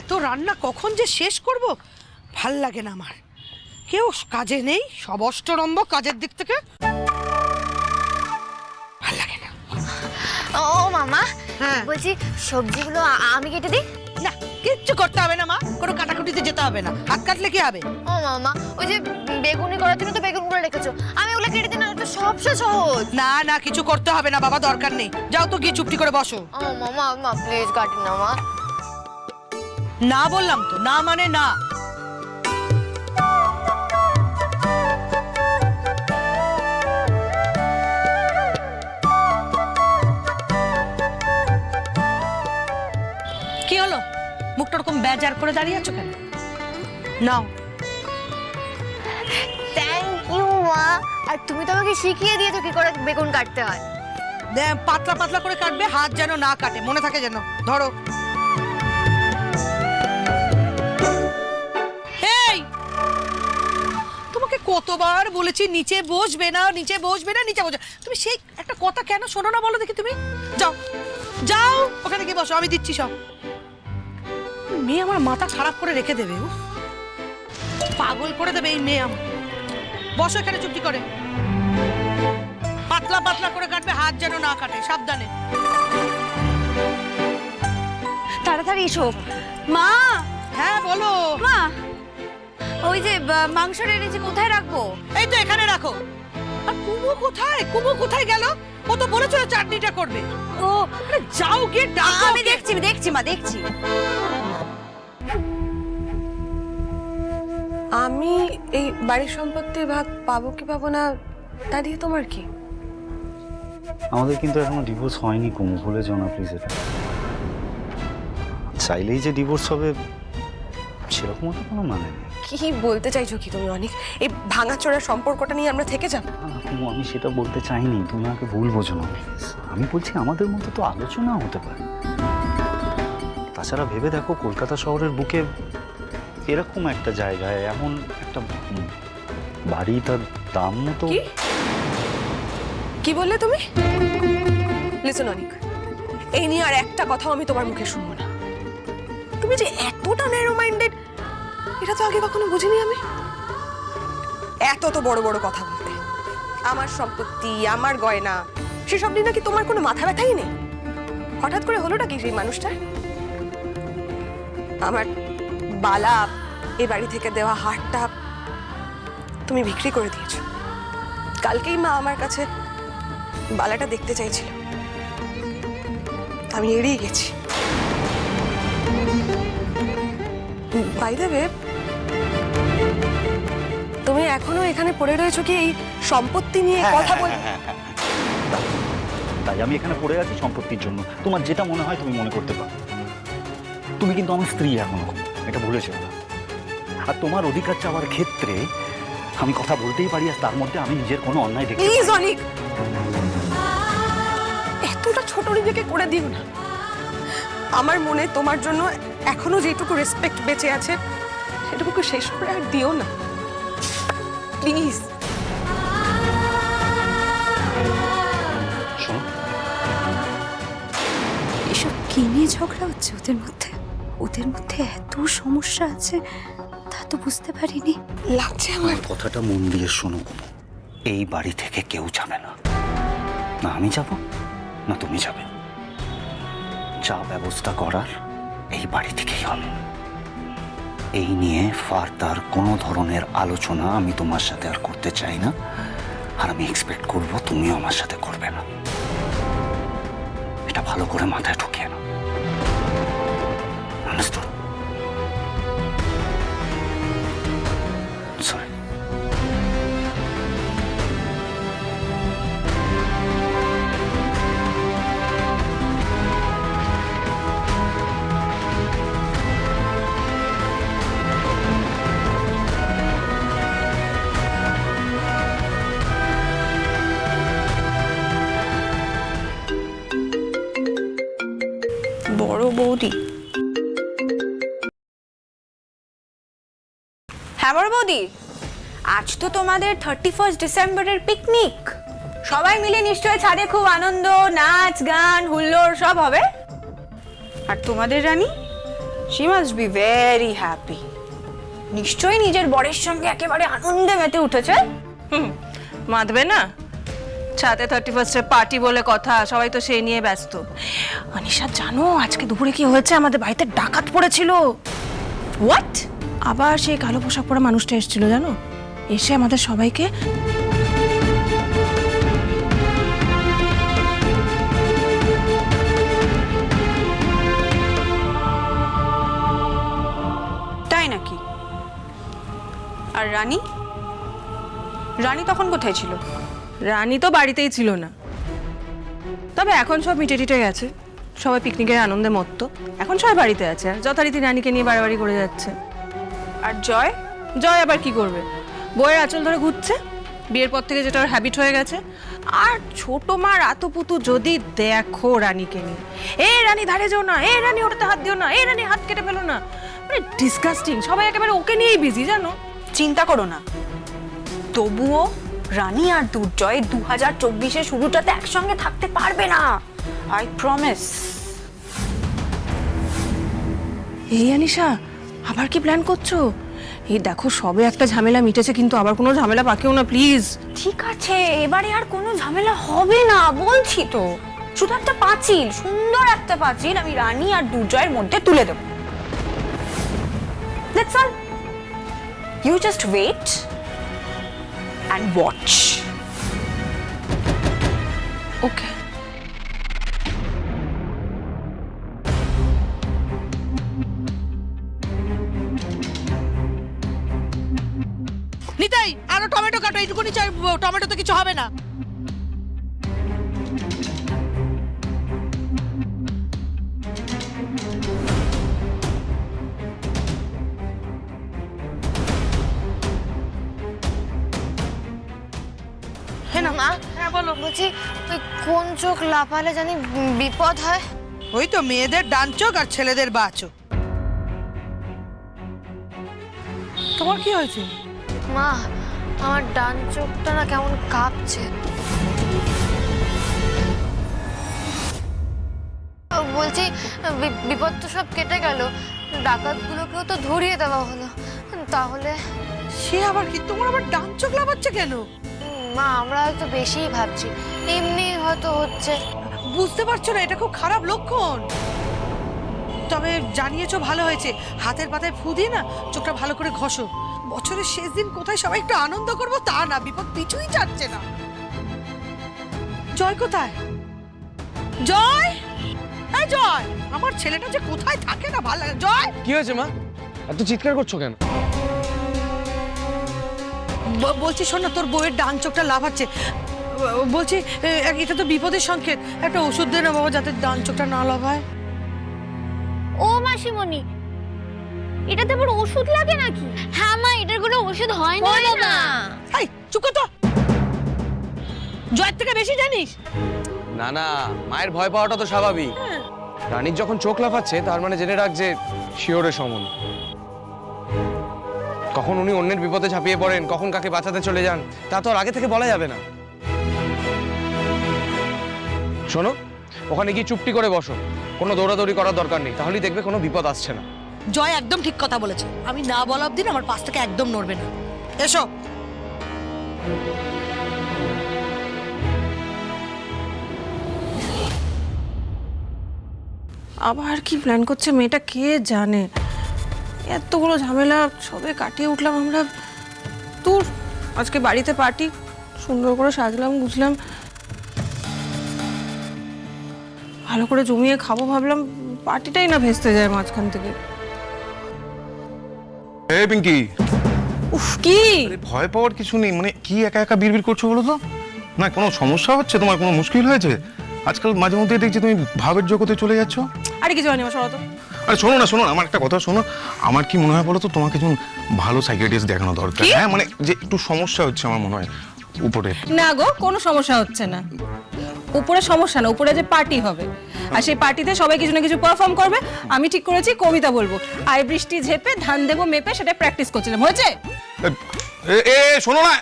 এত রান্না কখন যে শেষ করব ভাল লাগে না আমার। কেউ কাজে নেই, সব অষ্টরম্ভ কাজের দিক থেকে, ভাল লাগে না। ও মামা, হ্যাঁ বলছি সবজিগুলো আমি কেটে দিই? না, কিচ্ছু করতে হবে না মা, কোনো কাটাকুটিতে যেতে হবে না। হাত কাটলে কি হবে? ও মামা, ওই যে বেগুনি করার জন্য তো বেগুনগুলো রেখেছো, আমি ওগুলো কেটে দিই না, ওটা সবচেয়ে সহজ। না না, কিছু করতে হবে না বাবা, দরকার নেই। যাও তো গিয়ে চুপটি করে বসো। ও মামা, মা প্লিজ কাটিন না মা। না বললাম তো, না মানে না। কি হলো, মুখটা ওরকম বেজার করে দাঁড়িয়ে আছো কেন? নাও। থ্যাংক ইউ মা। আর তুমি তো আমাকে শিখিয়ে দিয়েছো কি করে বেগুন কাটতে হয়। পাতলা পাতলা করে কাটবে, হাত যেন না কাটে, মনে থাকে যেন। ধরো। এই, তোমাকে কতবার বলেছি নিচে বসবে না, নিচে বসবে না, নিচে বসবে। তুমি সেই একটা কথা কেন শোনো না বলো দেখি? তুমি যাও যাও, ওখানে গিয়ে বসো, আমি দিচ্ছি সব। মেয়ে আমার মাথা খারাপ করে রেখে দেবে, পাগল করে দেবে এই মেয়ে আমার। বসো এখানে চুপটি করে। পাতলা পাতলা করে কাটবে, হাত যেন না কাটে, সাবধানে। তাড়াতাড়ি এসো মা। হ্যাঁ বলো মা, ওই যে মাংসটা এনেছি, কোথায় রাখবো? এই তো এখানে রাখো। আর কুমু কোথায়? কুমু কোথায় গেল? ও তো বলেছিল চাটনিটা করবে। ও আরে যাও গিয়ে ডাকো। আমি দেখছি দেখছি মা, দেখছি। আমি এই বাড়ির সম্পত্তির ভাগ পাবো কি পাবো না তা দিয়ে তোমার কি? আমাদের কিন্তু এখনো ডিভোর্স হয়নি কুমু, ভুলে যাও না প্লিজ। এটা চাইলেই যে ডিভোর্স হবে সেরকম তো কোনো মানে নেই। কি বলতে চাইছো কি তুমি অনেক? এই ভাঙাচোরা সম্পর্কটা নিয়ে আমরা থেকে যাবো? না কুমু, আমি সেটা বলতে চাইনি, তুমি আমাকে ভুল বোঝো না প্লিজ। আমি বলছি আমাদের মধ্যে তো আলোচনা হতে পারে। তাছাড়া ভেবে দেখো, কলকাতা শহরের বুকে এরকম একটা জায়গায় এমন একটা বাড়ি, তার দাম মতো। কি বললে তুমি? লিসন অনিক, এই নিয়ে আর একটা কথাও আমি তোমার মুখে শুনবো না। তুমি যে এতটা ন্যারো মাইন্ডেড, এটা তো আগে কখনো বুঝিনি আমি। এত তো বড় বড় কথা বলতে, আমার সম্পত্তি, আমার গয়না, সেসব নিয়ে নাকি তোমার কোনো মাথা ব্যথাই নেই। হঠাৎ করে হলোটা কি সেই মানুষটার? আমার বালা, এই বাড়ি থেকে দেওয়া হারটা তুমি বিক্রি করে দিয়েছো। কালকেই মা আমার কাছে বালাটা দেখতে চাইছিল, আমি এড়িয়ে গেছি। বাই দ্য ওয়ে, তুমি এখনো এখানে পড়ে রয়েছো কি এই সম্পত্তি নিয়ে কথা বল? তাই আমি এখানে পড়ে আছি সম্পত্তির জন্য। তোমার যেটা মনে হয় তুমি মনে করতে পারো। তুমি কিন্তু আমার স্ত্রী এখনো, এটা ভুলেছো না। আর তোমার অধিকার চাওয়ার ক্ষেত্রে আমি কথা বলতেই পারি, আর তার মধ্যে আমি নিজের কোনো অন্যায় দেখি। প্লিজ অনিক, এতটা ছোট নিজেকে করে দিও না। আমার মনে তোমার জন্য এখনো যেটুকু রেসপেক্ট বেঁচে আছে সেটুকু শেষ করে আর দিও না প্লিজ। শোনো, এসব কি নিয়ে ঝগড়া হচ্ছে ওদের মধ্যে? ওদের মধ্যে এত সমস্যা আছে তা তো বুঝতে পারিনি। লাগছে আমার। কথাটা মন দিয়ে শোনো কুমু, এই বাড়ি থেকে কেউ যাবে না। না আমি যাব, না তুমি যাবে। যা ব্যবস্থা করার এই বাড়ি থেকেই হবে। এই নিয়ে ফার্দার কোনো ধরনের আলোচনা আমি তোমার সাথে আর করতে চাই না, আর আমি এক্সপেক্ট করব তুমিও আমার সাথে করবে না। এটা ভালো করে মাথায় ঢুকিয়ে নাও। আন্ডারস্টুড? সরি। বড় বৌদি। হ্যাঁ বড় বৌদি, আজ তো তোমাদের 31 ডিসেম্বরের পিকনিক। সবাই মিলে নিশ্চয়ই ছাদে খুব আনন্দ, নাচ গান হুল্লোড় সব হবে। আর তোমাদের রানী she must be very happy. নিশ্চয়ই নিজের বরের সঙ্গে একেবারে আনন্দে মেতে উঠেছে। মাতবে না, সাথে 31 পার্টি বলে কথা, সবাই তো সেই নিয়ে ব্যস্ত। অনিশা জানো আজকে দুপুরে কি হয়েছে? আমাদের বাড়িতে ডাকাত পড়েছিল। হোয়াট? আবার সেই কালো পোশাক পরা মানুষটা এসেছিল জানো, এসে আমাদের সবাইকে তাই নাকি? আর রানী? রানী তখন কোথায় ছিল? রানী তো বাড়িতেই ছিল না, তবে এখন সব মিটে টিটে গেছে, সবাই পিকনিকের আনন্দে মত্ত। এখন সবাই বাড়িতে আছে, আর যথারীতি রানীকে নিয়ে বাড়াবাড়ি করে যাচ্ছে। আর জয়? জয় আবার কি করবে? বইয়ের আঁচল ধরে ঘুরছে, বিয়ের পর থেকে যেটা ওর হ্যাবিট হয়ে গেছে। আর ছোট মা রাতুপুতু যদি দেখো রানীকে নিয়ে, এ রানী ধারে যাও না, এ রানী ওটাতে হাত দিও না, এ রানী হাত কেটে ফেলো না, মানে ডিসগাস্টিং। সবাই একেবারে ওকে নিয়েই বিজি জানো। চিন্তা করো না, তবুও রানী আর দুর্জয় 2024-এ শুরুটাতে একসঙ্গে থাকতে পারবে না, আই প্রমিস। এই আনিশা, আবার কি প্ল্যান করছো? এই দেখো সবে একটা ঝামেলা মিটেছে, কিন্তু আবার কোনো ঝামেলা পাকিও না প্লিজ। ঠিক আছে, এবারে আর কোনো ঝামেলা হবে না বলছি তো। শুধু একটা পাঁচিল, সুন্দর একটা পাঁচিল আমি রানী আর দুর্জয়ের মধ্যে তুলে দেব। That's all. You just wait and watch. ওকে। নিতাই, আরো টমেটো কাটো, এইটুকুনি চাই, টমেটো তো কিছু হবে না। মা, হ্যাঁ বলো। বলছি ওই কোন চোখ লাফালে জানি বিপদ হয়? ওই তো মেয়েদের ডান চোখ আর ছেলেদের বাঁ চোখ। তোমার কি হয়েছে? মা, আমার ডান চোখটা না কেমন কাঁপছে। বলছি বিপদ তো সব কেটে গেল, ডাকাতগুলোকেও তো ধরিয়ে দেওয়া হলো, তাহলে সে আবার কি? তোমার আবার ডান চোখ লাফাচ্ছে কেন? মা, আমরা হয়তো বেশিই ভাবছি, এমনি হয়তো হচ্ছে। বুঝতে পারছো না? এটা খুব খারাপ লক্ষণ। তবে জানিয়েছো ভালো হয়েছে, হাতের পাতায় ফু দিয়ে না চোখটা ভালো করে ঘষো। বছরের শেষ দিন কোথায় সবাই একটু আনন্দ করবো তা না, বিপদ পিছুই যাচ্ছে না। জয় কোথায়? জয়, এই জয়, আমার ছেলেটা যে কোথায় থাকে না ভালো লাগে। জয়, কি হয়েছে মা? এত চিৎকার করছো কেন? বলছি শোন না, তোর বউয়ের ডান চোখটা লাফাচ্ছে। বলছি এটা তো বিপদের সংকেত, একটা ওষুধ দে না বাবা, যাতে ডান চোখটা না লাফায়। ও মাসিমণি, এটাতে আবার ওষুধ লাগে নাকি? হ্যাঁ মা, এটার কোনো ওষুধ হয় না বাবা। এই চুপ কর তো, জয়ের থেকে বেশি জানিস। না না, মায়ের ভয় পাওয়াটা তো স্বাভাবিক। রানীর যখন চোখ লাফাচ্ছে তার মানে জেনে রাখ যে শিওরের সমন। কখন উনি অন্যের বিপদে ঝাঁপিয়ে পড়েন, কখন কাকে বাঁচাতে চলে যান, তা তো আর আগে থেকে বলা যাবে না। শোনো, ওখানে গিয়ে চুপটি করে বসো, কোনো দৌড়াদৌড়ি করার দরকার নেই, তাহলেই দেখবে কোনো বিপদ আসছে না। জয় একদম ঠিক কথা বলেছে, আমি না বলা অবধি আমার পাশ থেকে একদম নড়বে না। এসো। আবার কি প্ল্যান করছে মেয়েটা কে জানে। এতগুলো ঝামেলা সবে কাটিয়ে উঠলাম আমরা। তোর আজকে বাড়িতে পার্টি, সুন্দর করে সাজলাম বুঝলাম, ভালো করে জমিয়ে খাবো ভাবলাম, পার্টিটাই না ভেস্তে যায় মাঝখান থেকে। এই পিঙ্কি, উফ, কি ভয় পাওয়ার কিছু নেই। মানে কি একা একা বিড়বিড় করছো বলো তো? না কোনো সমস্যা হচ্ছে তোমার? কোনো মুশকিল হয়েছে? আজকাল মাঝে মধ্যে দেখছি তুমি ভাবের জগতে চলে যাচ্ছ। আরে কিছু হয়নি, আমার সরত। আরে শোনো না, শোনো আমার একটা কথা শোনো। আমার কি মনে হয় বলো তো, তোমাকে একজন ভালো সাইকিয়াট্রিস্ট দেখানো দরকার। হ্যাঁ মানে যে একটু সমস্যা হচ্ছে আমার মনে হয় উপরে। না গো, কোনো সমস্যা হচ্ছে না। উপরে সমস্যা না, উপরে যে পার্টি হবে, আর সেই পার্টিতে সবাই কিছু না কিছু পারফর্ম করবে। আমি ঠিক করেছি কবিতা বলবো, আয় বৃষ্টি ঝেপে ধান দেবো মেপে, সেটা প্র্যাকটিস করছিলাম। হয়েছে? এ শোনো না,